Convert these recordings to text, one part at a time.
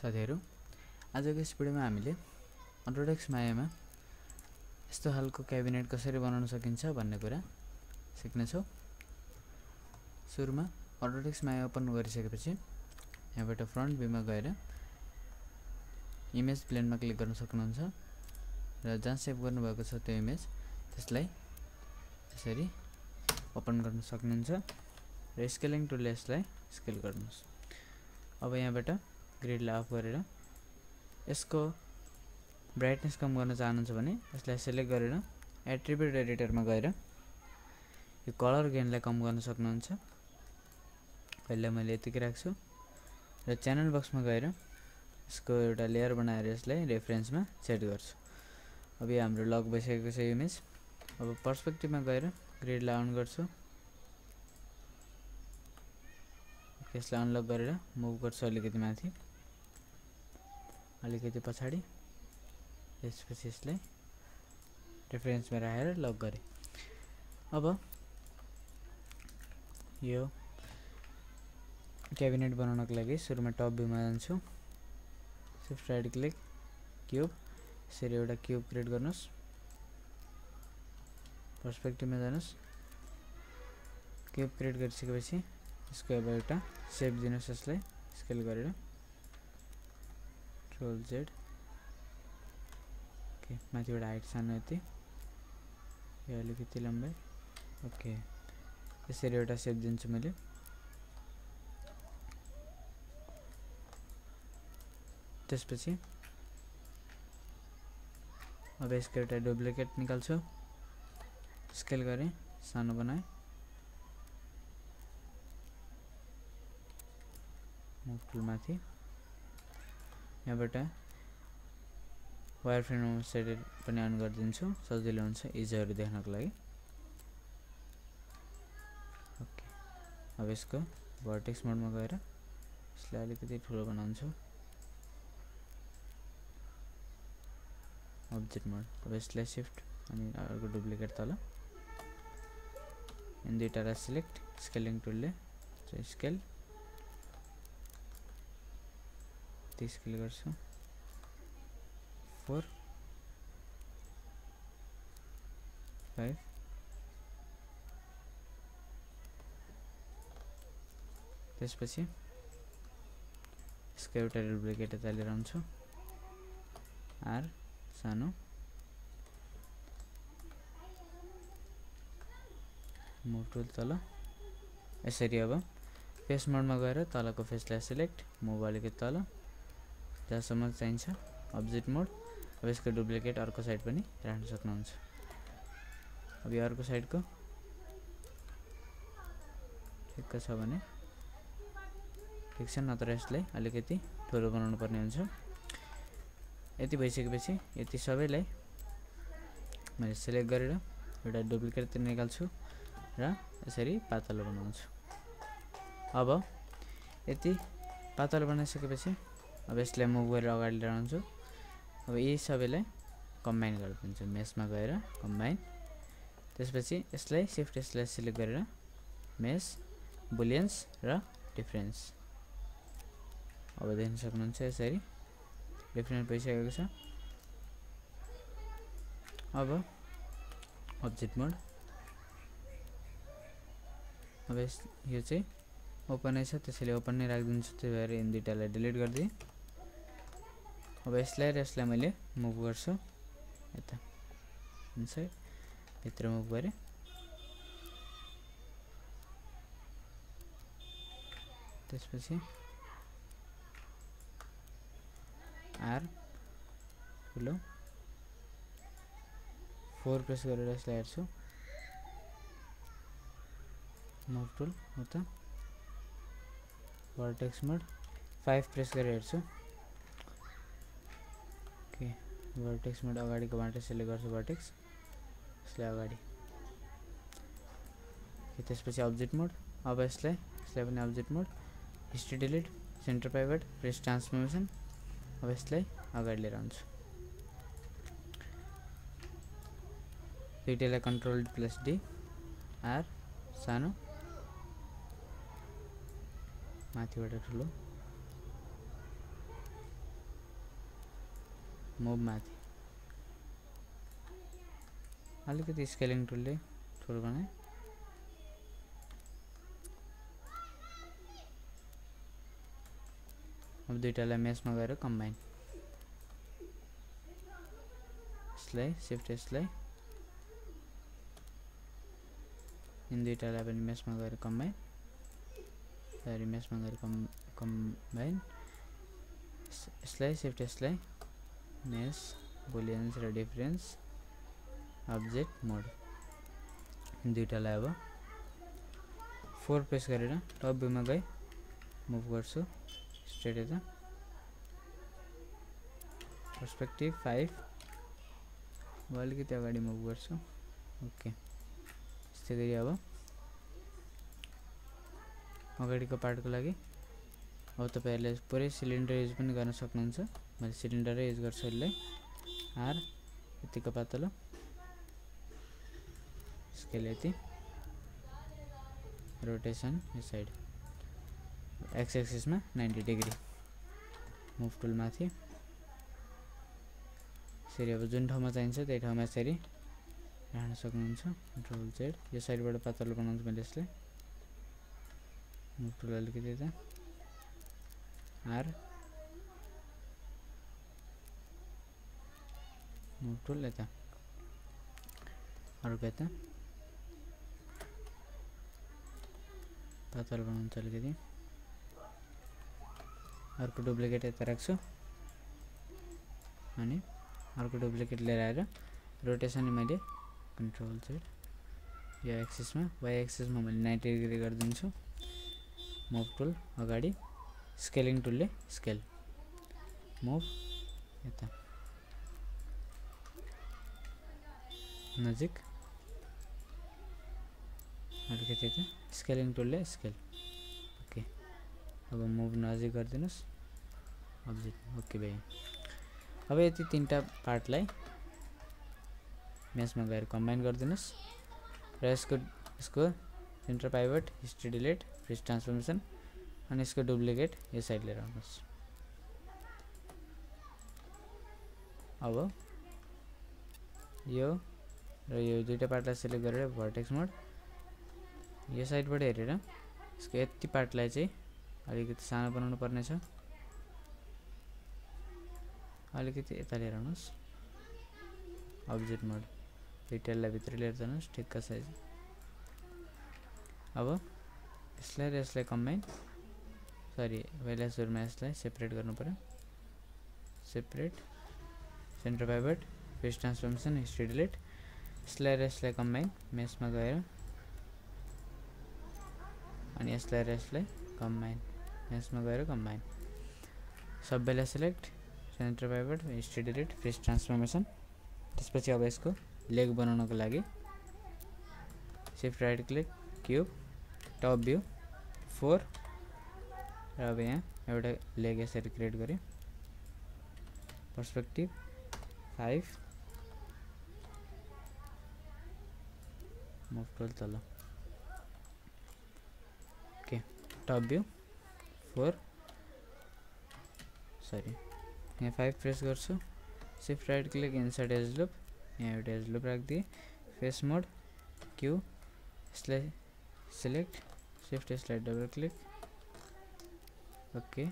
साथीहरु आजको यस भिडियोमा हामीले अटोडेस्क मायामा यस्तो खालको क्याबिनेट कसरी बनाउन सकिन्छ भन्ने कुरा सिक्ने छौं। सुरुमा अटोडेस्क माया ओपन गरिसकेपछि यहाँबाट फ्रन्ट भ्यूमा गएर इमेज प्लेनमा क्लिक गर्न सक्नुहुन्छ र जहाँ सेभ गर्नुभएको छ त्यो इमेज त्यसलाई यसरी ओपन गर्न सक्नुहुन्छ र स्केलिङ टुलले यसलाई स्केल गर्नुस्। अब यहाँबाट ग्रिडलाई अफ गरेर यसको ब्राइटनेस कम गर्न चाहनुहुन्छ भने यसलाई सिलेक्ट गरेर एट्रिब्युट एडिटरमा गएर यो कलर गेनलाई कम गर्न सक्नुहुन्छ। अहिले मैले यतिकै राख्छु र च्यानल बक्समा गएर यसको एउटा लेयर बनाएर यसलाई रेफरेन्समा सेट गर्छु। अब यो हाम्रो लक भइसकेको छ इमेज। अब पर्सपेक्टिभमा गएर ग्रिडलाई अन गर्छु, यसलाई अनलक गरेर मुभ गर्छु अलिकति माथि अलिकति पछाडी, त्यसपछि यसलाई रेफरेन्समा राखेर लक गरे। अब यो क्याबिनेट बनाउनको लागि सुरुमा टप भ्यूमा जान्छु, शिफ्ट राइट क्लिक क्यूब, यसरी एउटा क्यूब क्रिएट गर्नुस्। पर्सपेक्टिभमा जानुस्, क्यूब क्रिएट गरिसकेपछि यसको अब एउटा शेप दिनुस्, यसलाई स्केल गरेर Ctrl Z, ओके माथिबाट हाइट सानो यति, यो अलिकति लम्बाइ, ओके यसरी एउटा शेप दिन्छु मैले। त्यसपछि अब यसको एउटा डुप्लिकेट निकाल्छु, स्केल गरे सानो बनाए, मुभ टुल माथि, यहाँबाट वायर फ्रेम सेट पनि अन गरिदिन्छु, सजिलो हुन्छ इजहरू देख्नको लागि। ओके अब यसको भर्टेक्स मोडमा गएर यसलाई अलिकति ठुलो बनाउँछु, अब्जेक्ट मोड। अब यसलाई शिफ्ट अनि अर्को डुप्लिकेट तल, इन दुईटालाई सिलेक्ट, स्केलिङ टुलले स्केल स्केल गर्छु 4 5, त्यसपछि यसको एउटा डुप्लिकेट यता लिएर आउँछु, आर सानो, मुभ टुल तल, यसरी। अब फेस मोडमा गएर तलको फेसलाई सिलेक्ट, मुभ अलिकति तल जहाँसम्म चाहिन्छ, अब्जेक्ट मोड। अब यसको डुप्लिकेट अर्को साइड पनि राख्न सक्नुहुन्छ। अब यो अर्को साइडको ठिक्क छ भने ठिक छ, नत्र यसलाई अलिकति ठुलो बनाउनु पर्ने हुन्छ। यति भइसकेपछि यति सबैलाई मैले सिलेक्ट गरेर एउटा डुप्लिकेट निकाल्छु र यसरी पातलो बनाउँछु। अब यति पातलो बनाइसकेपछि अब यसलाई मुभ गरेर अगाडि लिएर आउँछु। अब यी सबैलाई कम्बाइन गरिदिन्छु, मेसमा गएर कम्बाइन, त्यसपछि यसलाई शिफ्ट यसलाई सिलेक्ट गरेर मेस, बुलियन्स र डिफरेन्स। अब देख्न सक्नुहुन्छ यसरी डिफरेन्स भइसकेको छ। अब अब्जेक्ट मोड, अब यो चाहिँ ओपन छ त्यसैले ओपन नै राखिदिन्छु, त्यही भएर इन दुईटालाई डिलिट गरिदिएँ। अब यसलाई र यसलाई मैले मुभ गर्छु यता इनसाइड भित्र मुभ गरेँ, त्यसपछि आर ठुलो 4 प्रेस गरेर यसलाई हेर्छु, मुभ टुल उता, भर्टेक्स मोड 5 प्रेस गरेर हेर्छु, ओके भर्टेक्स मोड अगाडिको बाट सिलेक्ट गर्छु भर्टेक्स, यसलाई अगाडि, त्यसपछि अब्जेक्ट मोड। अब यसलाई पनि object mode, history delete, centre pivot, press transformation. अब यसलाई अगाडि लिएर आउँछु, दुईटैलाई कन्ट्रोल प्लस डी, आर सानो माथिबाट ठुलो, मुभ माथि अलिकति स्केलिङ टुलले ठुलो बनाए। अब दुईटालाई मेसमा गएर कम्बाइन, यसलाई शिफ्ट यसलाई इन दुईटालाई पनि मेसमा गएर कम्बाइन, सरी मेसमा गएर कम्बाइन, यसलाई शिफ्ट यसलाई मेस बुलियन्स र डिफरेन्स अब्जेक्ट मोड दुईटालाई अब 4 प्रेस गरेर टप भ्यूमा गए मुभ गर्छु स्ट्रेट यता पर्सपेक्टिभ 5 अब अलिकति अगाडि मुभ गर्छु। ओके यस्तै गरी अब अगाडिको पार्टको लागि अब तपाईहरुले पुरै सिलिन्डर युज पनि गर्न सक्नुहुन्छ। मैले सिलिन्डरै युज गर्छु। यसलाई आर यतिको पातलो स्केल यति रोटेसन यो साइड एक्स एक्सिस में 90 डिग्री मुभ टुल माथि यसरी अब जुन ठाउँमा चाहिन्छ त्यही ठाउँमा यसरी राख्न सक्नुहुन्छ। कन्ट्रोल जेड यो साइडबाट पातलो बनाउँछु मैले यसलाई मुभ टुल अलिकति यता आर मुभ टुल यता अर्को यता पातलो बनाउँछु अलिकति अर्को डुप्लिकेट यता राख्छु अनि अर्को डुप्लिकेट लिएर आएर रोटेसन मैले कन्ट्रोल जेड यो एक्सिस में वाई एक्सिस में मैले 90 डिग्री गरिदिन्छु। मुभ टुल अगाडि स्केलिङ टुलले स्केल मुभ यता नजिक अलिकति यता स्केलिङ टुलले स्केल। ओके अब मुभ नजिक गरिदिनुस् अब्जेक्ट। ओके भाइ अब यति तीनटा पार्टलाई मेसमा गएर कम्बाइन गरिदिनुस् र यसको centre pivot history delete freeze transformation अनि यसको डुप्लिकेट यो साइड लिएर आउनुहोस्। अब यो र यो दुईटा पार्टलाई सिलेक्ट गरेर भर्टेक्स मोड यो साइडबाट हेरेर यसको यति पार्टलाई चाहिँ अलिकति सानो बनाउनु पर्ने छ। अलिकति यता लिएर आउनुहोस् अब्जेक्ट मोड डिटेललाई भित्र लिएर जानुहोस् ठिक्क साइज। अब यसलाई र यसलाई कम्बाइन सरी पहिला सुरुमा यसलाई सेपरेट गर्नु पर्यो separate centre pivot fridge transformation history delete यसलाई र यसलाई कम्बाइन मेसमा गएर अनि यसलाई र यसलाई कम्बाइन मेसमा गएर कम्बाइन सबैलाई select centre pivot history delete freeze transformation. त्यसपछि अब यसको लेग बनाउनको लागि shift right click cube top view 4 र अब यहाँ एउटा लेग यसरी क्रिएट गरे पर्सपेक्टिभ 5 मुभ टुल तल। ओके टप भ्यू 4 सरी यहाँ 5 प्रेस गर्छु shift right click insert edge loop यहाँ एउटा एज लुप राखिदिए फेस मोड क्यू यसलाई सिलेक्ट शिफ्ट यसलाई double click okay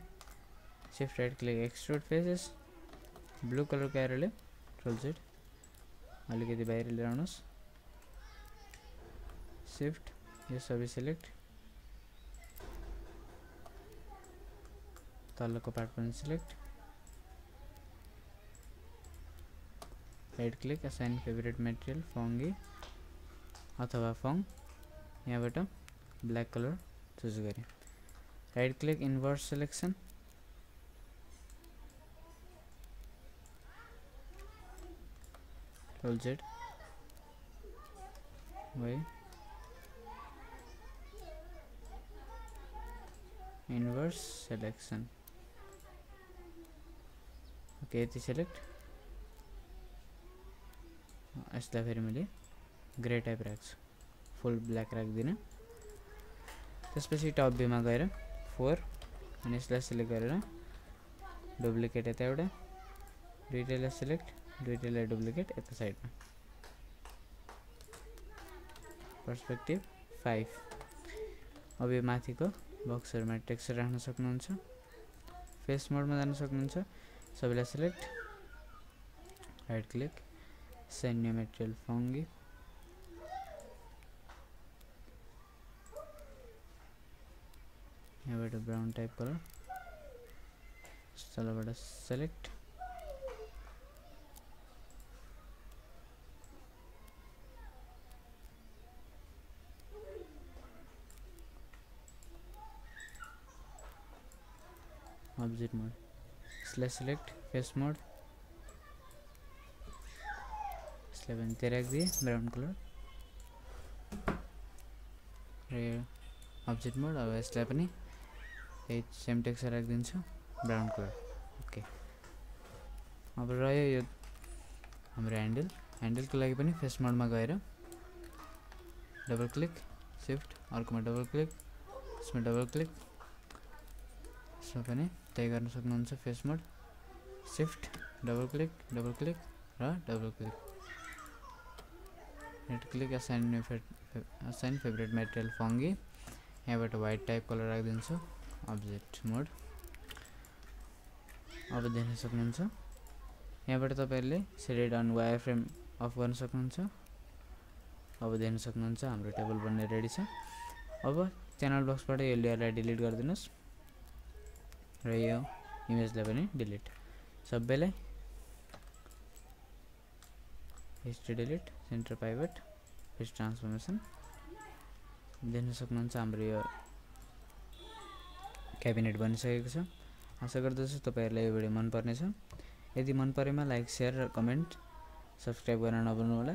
shift right click extrude faces blue colour को एरोले कन्ट्रोल जेड अलिकति बाहिर लिएर आउनुहोस् शिफ्ट यो सबै सिलेक्ट तलको पार्ट पनि select right click assign favourite material फंगी अथवा फंग यहाँबाट ब्लैक कलर चुज गरेँ right click inverse selection control Z Y inverse selection okay यति सिलेक्ट यसलाई फेरि मैले ग्रे टाइप राख्छु फुल ब्ल्याक राख्दिनँ। त्यसपछि टप भ्यूमा गएर 4 अनि यसलाई सिलेक्ट गरेर डुप्लिकेट यता एउटा दुईटैलाई सिलेक्ट, दुईटैलाई डुप्लिकेट यता साइडमा। पर्सपेक्टिभ 5। अब यो माथिको बक्सहरुमा टेक्सचर राख्न सक्नुहुन्छ। फेस मोडमा जान सक्नुहुन्छ। सबैलाई select, right click, send new material fungi, यहाँबाट ब्राउन टाइप कलर, तलबाट सेलेक्ट, ऑब्जेक्ट मोड, इसलाई सिलेक्ट, फेस मोड, इसलाई पनि त्यही राखिदिए ब्राउन कलर, ऑब्जेक्ट मोड। अब यसलाई पनि यही सेम टेक्सचर राखिदिन्छु, ब्राउन कलर। ओके, अब रह्यो यो हाम्रो ह्यान्डल। ह्यान्डलको लागि पनि फेस मोडमा गएर डबल क्लिक, शिफ्ट, अर्कोमा डबल क्लिक, यसमा डबल क्लिक, यसमा पनि त्यही गर्न सक्नुहुन्छ। फेस मोड, शिफ्ट, डबल क्लिक र double click, right click, assign favourite material fungi, यहाँबाट व्हाइट टाइप कलर राखिदिन्छु, ऑब्जेक्ट मोड। अब देख्न सक्नुहुन्छ यहाँबाट तपाईहरुले शेडेड अन वायरफ्रेम अफ गर्न सक्नुहुन्छ। अब देख्न सक्नुहुन्छ हाम्रो टेबल बन्ने रेडी छ। अब च्यानल बक्सबाट यो लेयरलाई डिलिट गरिदिनुस् र यो इमेजलाई पनि डिलिट, सबैलाई history delete, centre pivot, face transformation. देख्न सक्नुहुन्छ हाम्रो यो क्याबिनेट बनिसकेको छ। आशा गर्दछु तपाईहरुलाई यो भिडियो मन पर्नेछ। यदि मन परेमा लाइक, शेयर र कमेन्ट, सब्स्क्राइब गर्न नभुल्नु होला।